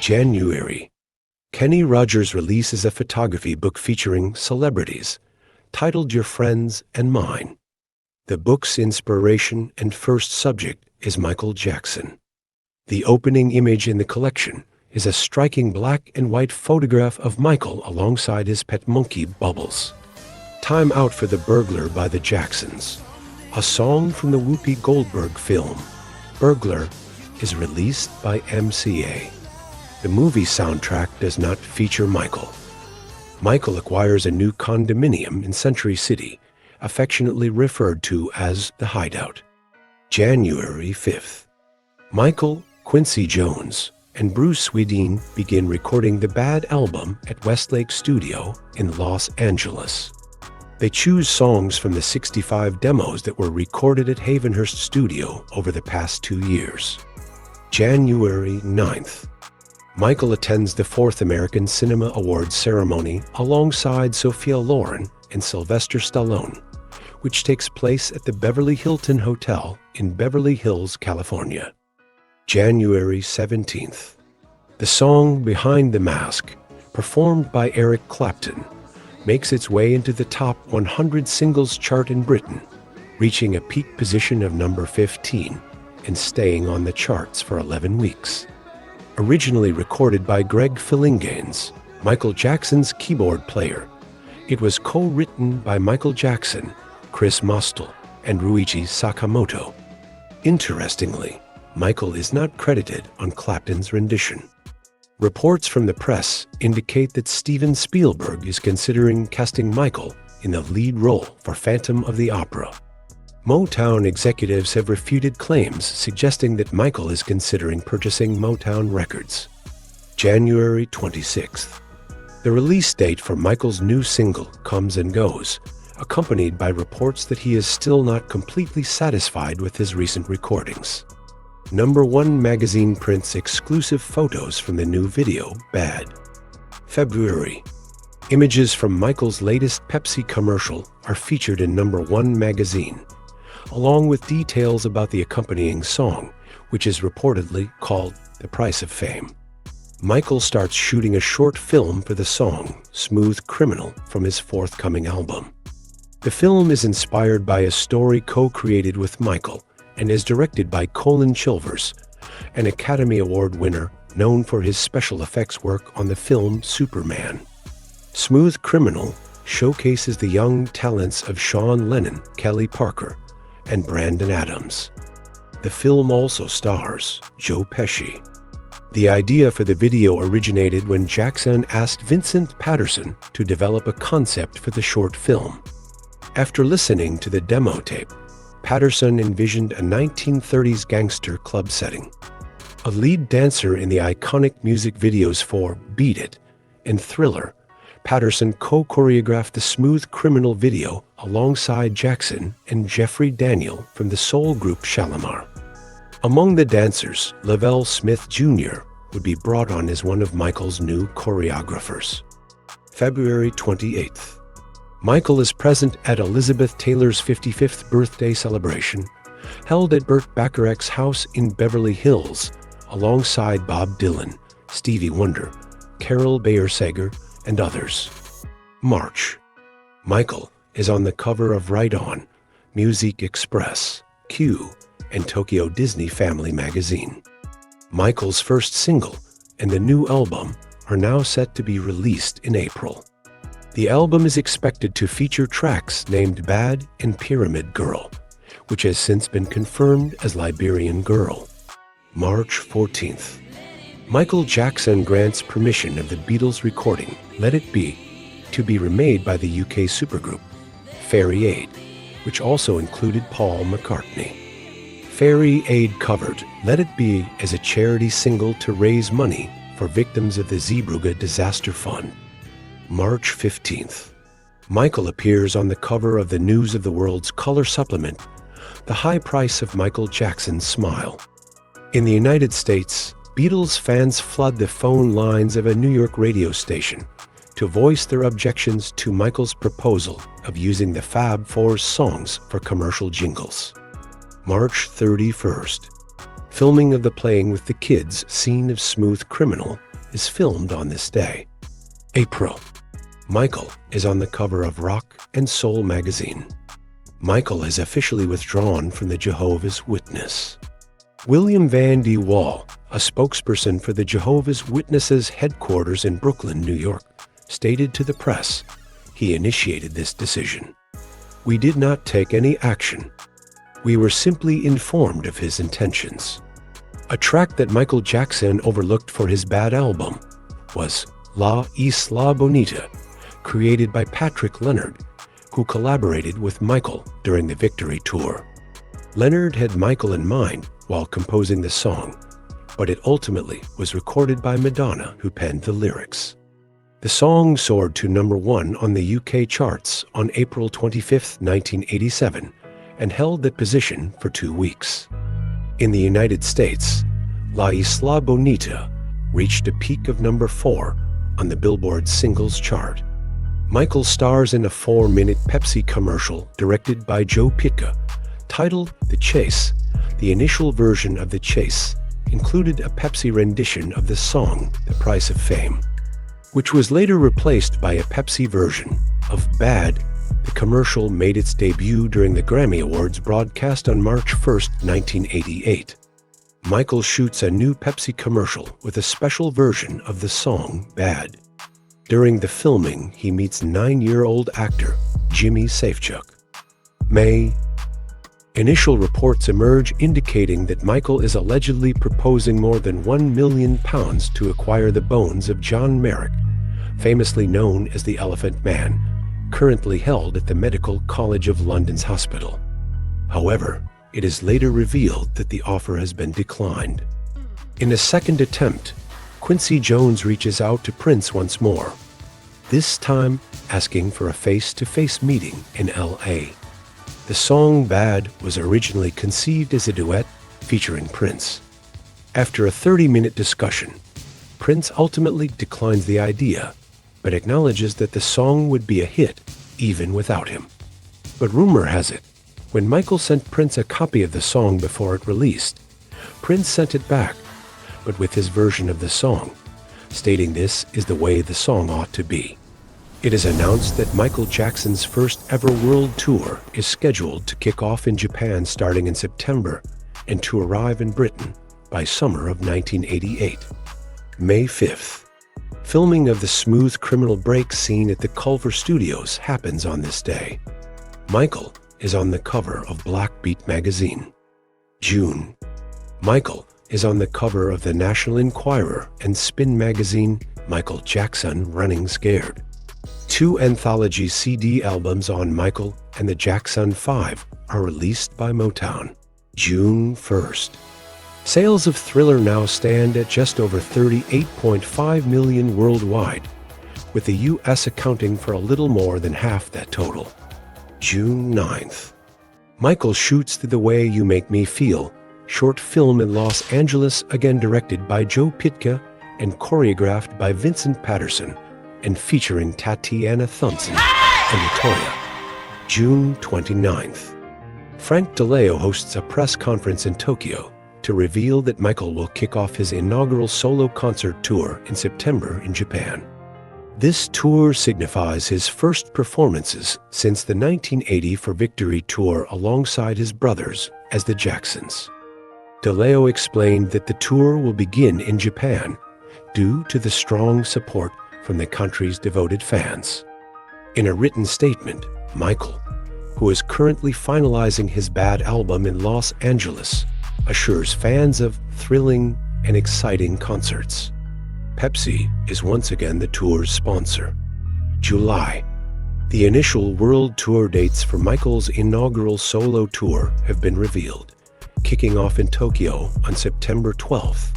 January. Kenny Rogers releases a photography book featuring celebrities, titled Your Friends and Mine. The book's inspiration and first subject is Michael Jackson. The opening image in the collection is a striking black and white photograph of Michael alongside his pet monkey, Bubbles. Time Out for the Burglar by the Jacksons. A song from the Whoopi Goldberg film, Burglar, is released by MCA. The movie soundtrack does not feature Michael. Michael acquires a new condominium in Century City, affectionately referred to as the Hideout. January 5th. Michael, Quincy Jones, and Bruce Swedien begin recording the Bad album at Westlake Studio in Los Angeles. They choose songs from the 65 demos that were recorded at Havenhurst Studio over the past 2 years. January 9th. Michael attends the 4th American Cinema Awards ceremony alongside Sophia Loren and Sylvester Stallone, which takes place at the Beverly Hilton Hotel in Beverly Hills, California. January 17th. The song Behind the Mask, performed by Eric Clapton, makes its way into the top 100 singles chart in Britain, reaching a peak position of number 15 and staying on the charts for 11 weeks. Originally recorded by Greg Phillinganes, Michael Jackson's keyboard player, it was co-written by Michael Jackson, Chris Mostel, and Ryuichi Sakamoto. Interestingly, Michael is not credited on Clapton's rendition. Reports from the press indicate that Steven Spielberg is considering casting Michael in the lead role for Phantom of the Opera. Motown executives have refuted claims suggesting that Michael is considering purchasing Motown Records. January 26th. The release date for Michael's new single comes and goes, accompanied by reports that he is still not completely satisfied with his recent recordings. Number One magazine prints exclusive photos from the new video, Bad. February. Images from Michael's latest Pepsi commercial are featured in Number One magazine, along with details about the accompanying song, which is reportedly called The Price of Fame. Michael starts shooting a short film for the song, Smooth Criminal, from his forthcoming album. The film is inspired by a story co-created with Michael and is directed by Colin Chilvers, an Academy Award winner known for his special effects work on the film Superman. Smooth Criminal showcases the young talents of Sean Lennon, Kelly Parker, and Brandon Adams. The film also stars Joe Pesci. The idea for the video originated when Jackson asked Vincent Patterson to develop a concept for the short film. After listening to the demo tape, Patterson envisioned a 1930s gangster club setting. A lead dancer in the iconic music videos for Beat It and Thriller, Patterson co-choreographed the Smooth Criminal video alongside Jackson and Jeffrey Daniel from the soul group Shalimar. Among the dancers, Lavelle Smith Jr. would be brought on as one of Michael's new choreographers. February 28th. Michael is present at Elizabeth Taylor's 55th birthday celebration, held at Burt Bacharach's house in Beverly Hills, alongside Bob Dylan, Stevie Wonder, Carol Bayer-Sager, and others. March. Michael is on the cover of Right On, Music Express, Q, and Tokyo Disney Family magazine. Michael's first single and the new album are now set to be released in April. The album is expected to feature tracks named Bad and Pyramid Girl, which has since been confirmed as Liberian Girl. March 14th. Michael Jackson grants permission of the Beatles recording Let It Be to be remade by the UK supergroup Fairy Aid, which also included Paul McCartney. Fairy Aid covered Let It Be as a charity single to raise money for victims of the Zeebrugge Disaster Fund. March 15th. Michael appears on the cover of the News of the World's color supplement, The High Price of Michael Jackson's Smile. In the United States, Beatles fans flood the phone lines of a New York radio station to voice their objections to Michael's proposal of using the Fab Four's songs for commercial jingles. March 31st. Filming of the Playing with the Kids scene of Smooth Criminal is filmed on this day. April. Michael is on the cover of Rock and Soul magazine. Michael has officially withdrawn from the Jehovah's Witness. William Van D. Wall, a spokesperson for the Jehovah's Witnesses headquarters in Brooklyn, New York, stated to the press he initiated this decision. "We did not take any action. We were simply informed of his intentions." A track that Michael Jackson overlooked for his Bad album was La Isla Bonita, created by Patrick Leonard, who collaborated with Michael during the Victory Tour. Leonard had Michael in mind while composing the song, but it ultimately was recorded by Madonna, who penned the lyrics. The song soared to #1 on the UK charts on April 25, 1987, and held that position for 2 weeks. In the United States, La Isla Bonita reached a peak of #4 on the Billboard Singles Chart. Michael stars in a 4-minute Pepsi commercial directed by Joe Pytka, titled The Chase. The initial version of The Chase included a Pepsi rendition of the song The Price of Fame, which was later replaced by a Pepsi version of Bad. The commercial made its debut during the Grammy Awards broadcast on March 1, 1988. Michael shoots a new Pepsi commercial with a special version of the song Bad. During the filming, he meets 9-year-old actor Jimmy Safechuck. May. Initial reports emerge indicating that Michael is allegedly proposing more than £1 million to acquire the bones of John Merrick, famously known as the Elephant Man, currently held at the Medical College of London's hospital. However, it is later revealed that the offer has been declined. In a second attempt, Quincy Jones reaches out to Prince once more, this time asking for a face-to-face meeting in L.A. The song Bad was originally conceived as a duet featuring Prince. After a 30-minute discussion, Prince ultimately declines the idea, but acknowledges that the song would be a hit even without him. But rumor has it, when Michael sent Prince a copy of the song before it released, Prince sent it back, but with his version of the song, stating this is the way the song ought to be. It is announced that Michael Jackson's first ever world tour is scheduled to kick off in Japan starting in September and to arrive in Britain by summer of 1988. May 5th. Filming of the Smooth Criminal Break scene at the Culver Studios happens on this day. Michael is on the cover of Black Beat magazine. June. Michael is on the cover of the National Enquirer and Spin magazine, Michael Jackson Running Scared. 2 anthology CD albums on Michael and the Jackson 5 are released by Motown. June 1st. Sales of Thriller now stand at just over 38.5 million worldwide, with the U.S. accounting for a little more than half that total. June 9th. Michael shoots The Way You Make Me Feel, short film in Los Angeles, again directed by Joe Pytka and choreographed by Vincent Patterson, and featuring Tatiana Thompson and Latoya. June 29th. Frank Dileo hosts a press conference in Tokyo to reveal that Michael will kick off his inaugural solo concert tour in September in Japan. This tour signifies his first performances since the 1980 For Victory tour alongside his brothers as the Jacksons. Dileo explained that the tour will begin in Japan due to the strong support from the country's devoted fans. In a written statement, Michael, who is currently finalizing his Bad album in Los Angeles, assures fans of thrilling and exciting concerts. Pepsi is once again the tour's sponsor. July. The initial world tour dates for Michael's inaugural solo tour have been revealed, kicking off in Tokyo on September 12th.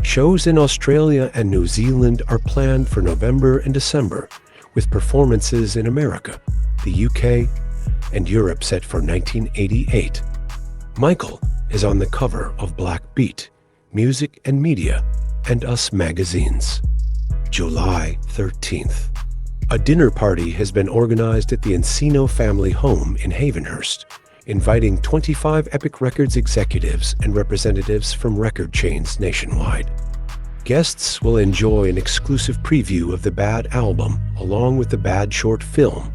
Shows in Australia and New Zealand are planned for November and December, with performances in America, the UK, and Europe set for 1988. Michael is on the cover of Black Beat, Music and Media, and Us magazines. July 13th. A dinner party has been organized at the Encino family home in Havenhurst, inviting 25 Epic Records executives and representatives from record chains nationwide. Guests will enjoy an exclusive preview of the Bad album along with the Bad short film,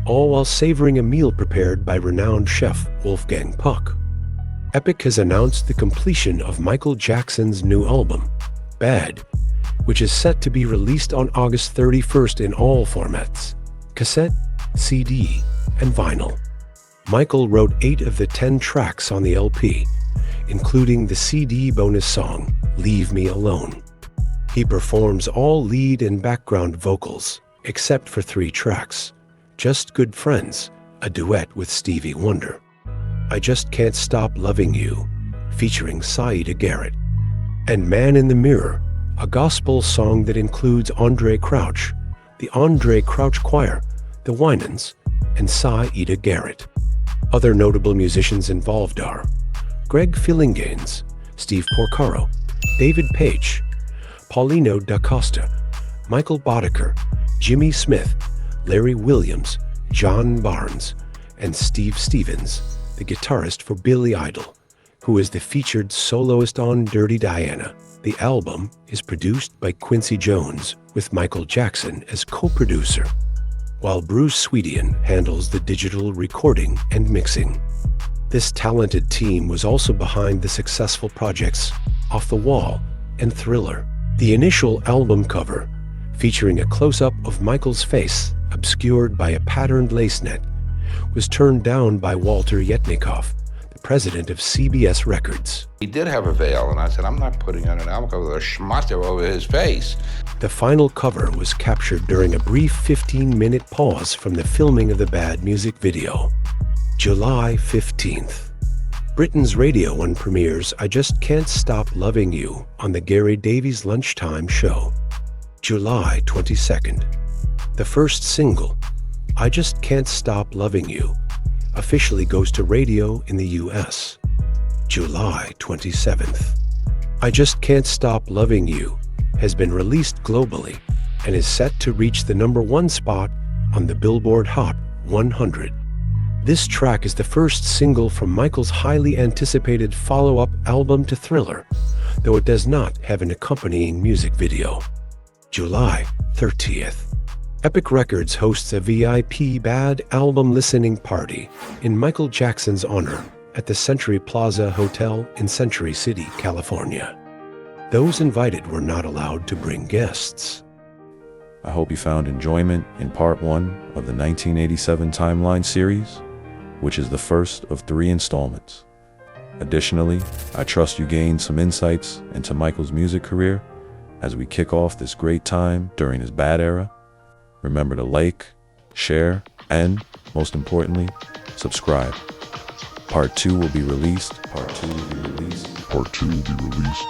all while savoring a meal prepared by renowned chef Wolfgang Puck. Epic has announced the completion of Michael Jackson's new album, Bad, which is set to be released on August 31st in all formats: cassette, CD, and vinyl. Michael wrote 8 of the 10 tracks on the LP, including the CD bonus song, Leave Me Alone. He performs all lead and background vocals, except for 3 tracks: Just Good Friends, a duet with Stevie Wonder; I Just Can't Stop Loving You, featuring Saida Garrett; and Man in the Mirror, a gospel song that includes Andre Crouch, the Andre Crouch Choir, the Winans, and Saida Garrett. Other notable musicians involved are Greg Phillinganes, Steve Porcaro, David Page, Paulino da Costa, Michael Boddicker, Jimmy Smith, Larry Williams, John Barnes, and Steve Stevens, the guitarist for Billy Idol, who is the featured soloist on Dirty Diana. The album is produced by Quincy Jones, with Michael Jackson as co-producer, while Bruce Swedian handles the digital recording and mixing. This talented team was also behind the successful projects Off the Wall and Thriller. The initial album cover, featuring a close-up of Michael's face obscured by a patterned lace net, was turned down by Walter Yetnikoff, the president of CBS Records. He did have a veil, and I said, I'm not putting on an album cover with a schmutter over his face. The final cover was captured during a brief 15-minute pause from the filming of the Bad music video. July 15th. Britain's Radio 1 premieres I Just Can't Stop Loving You on the Gary Davies Lunchtime Show. July 22nd. The first single, I Just Can't Stop Loving You, officially goes to radio in the US. July 27th. I Just Can't Stop Loving You has been released globally and is set to reach the #1 spot on the Billboard Hot 100. This track is the first single from Michael's highly anticipated follow-up album to Thriller, though it does not have an accompanying music video. July 30th. Epic Records hosts a VIP Bad album listening party in Michael Jackson's honor at the Century Plaza Hotel in Century City, California. Those invited were not allowed to bring guests. I hope you found enjoyment in part 1 of the 1987 Timeline series, which is the first of 3 installments. Additionally, I trust you gained some insights into Michael's music career as we kick off this great time during his Bad era. Remember to like, share, and, most importantly, subscribe. Part 2 will be released.